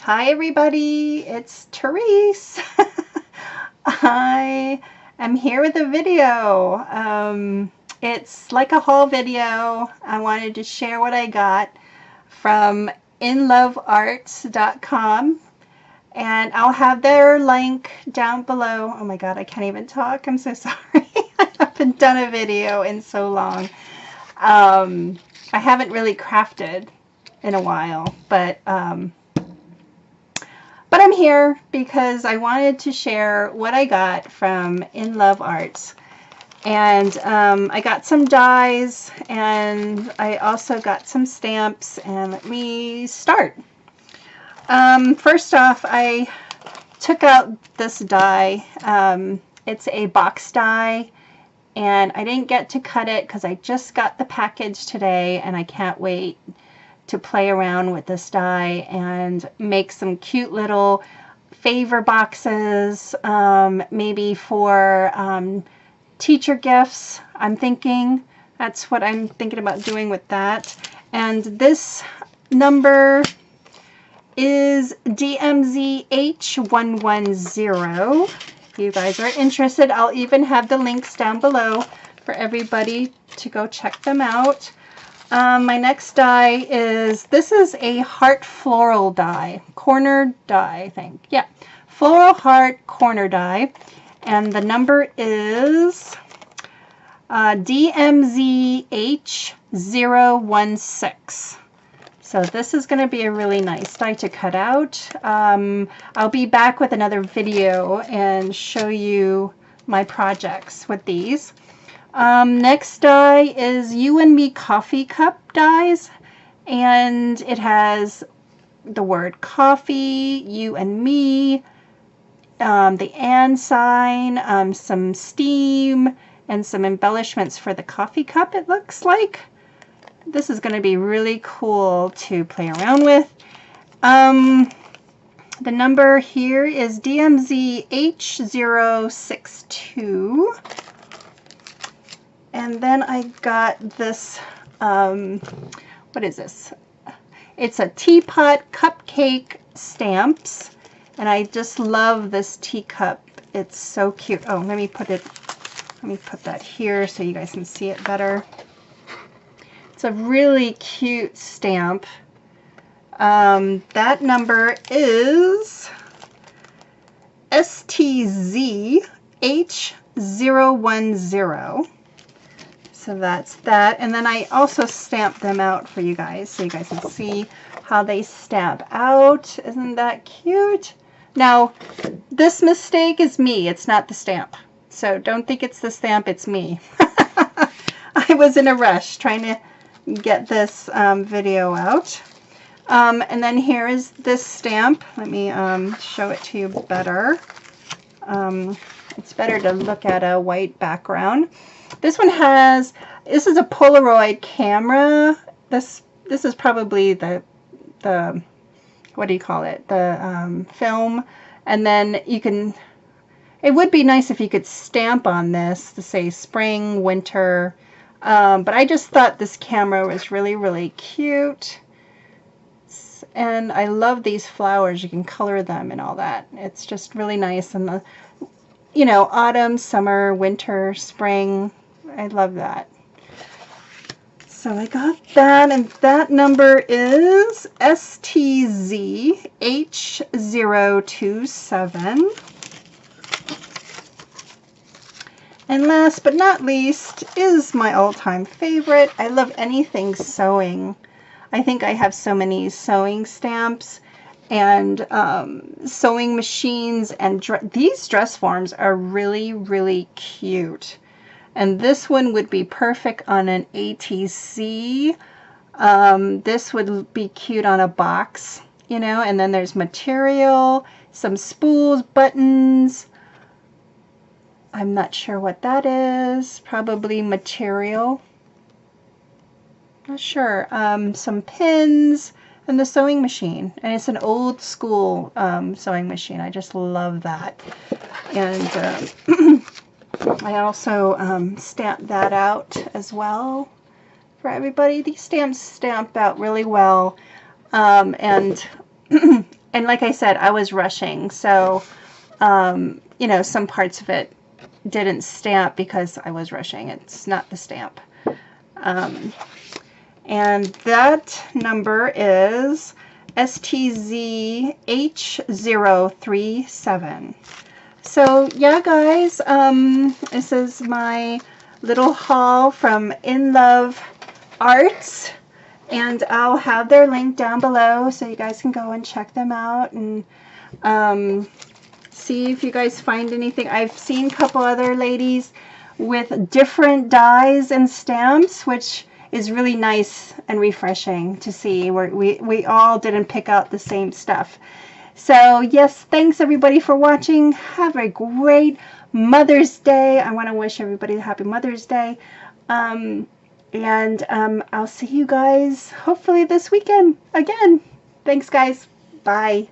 Hi everybody, it's Tereese. I am here with a video. It's like a haul video. I wanted to share what I got from InLoveArtShop, and I'll have their link down below. Oh my god, I can't even talk. I'm so sorry. I haven't done a video in so long. I haven't really crafted in a while, but I'm here because I wanted to share what I got from In Love Arts. And I got some dies, and I also got some stamps, and let me start. First off, I took out this die. It's a box die, and I didn't get to cut it because I just got the package today, and I can't wait to play around with this die and make some cute little favor boxes, maybe for teacher gifts. I'm thinking that's what I'm thinking about doing with that. And this number is DMZH110. If you guys are interested, I'll even have the links down below for everybody to go check them out. My next die is, this is a heart floral die, corner die, I think. Yeah, floral heart corner die. And the number is DMZH016. So this is going to be a really nice die to cut out. I'll be back with another video and show you my projects with these. Next die is You and Me coffee cup dies, and it has the word coffee, you and me, the and sign, some steam, and some embellishments for the coffee cup, it looks like. This is going to be really cool to play around with. The number here is DMZH062. And then I got this, what is this? It's a Teapot cupcake stamps. And I just love this teacup. It's so cute. Oh, let me put that here so you guys can see it better. It's a really cute stamp. That number is STZH010. So that's that. And then I also stamped them out for you guys so you guys can see how they stamp out. Isn't that cute? Now, this mistake is me. It's not the stamp. So don't think it's the stamp, it's me. I was in a rush trying to get this video out. And then here is this stamp. Let me show it to you better. It's better to look at a white background. This one has, this is a Polaroid camera. This is probably the what do you call it? The film. And then you can, it would be nice if you could stamp on this to say spring, winter. But I just thought this camera was really, really cute. And I love these flowers. You can color them and all that. It's just really nice. And the, you know, autumn, summer, winter, spring. I love that. So I got that, and that number is STZH027. And last but not least is my all-time favorite. I love anything sewing. I think I have so many sewing stamps and sewing machines, and these dress forms are really, really cute. And this one would be perfect on an ATC. This would be cute on a box, you know, and then there's material, some spools, buttons. I'm not sure what that is. Probably material. Not sure. Some pins and the sewing machine. And it's an old school sewing machine. I just love that. And I also stamped that out as well for everybody. These stamps stamp out really well. And and like I said, I was rushing, so you know, some parts of it didn't stamp because I was rushing. It's not the stamp. And that number is STZH037. So yeah, guys, this is my little haul from In Love Arts, and I'll have their link down below so you guys can go and check them out and see if you guys find anything. I've seen a couple other ladies with different dies and stamps, which is really nice and refreshing to see. We all didn't pick out the same stuff. So yes, thanks everybody for watching. Have a great Mother's Day. I want to wish everybody a happy Mother's Day. I'll see you guys hopefully this weekend again. Thanks, guys. Bye.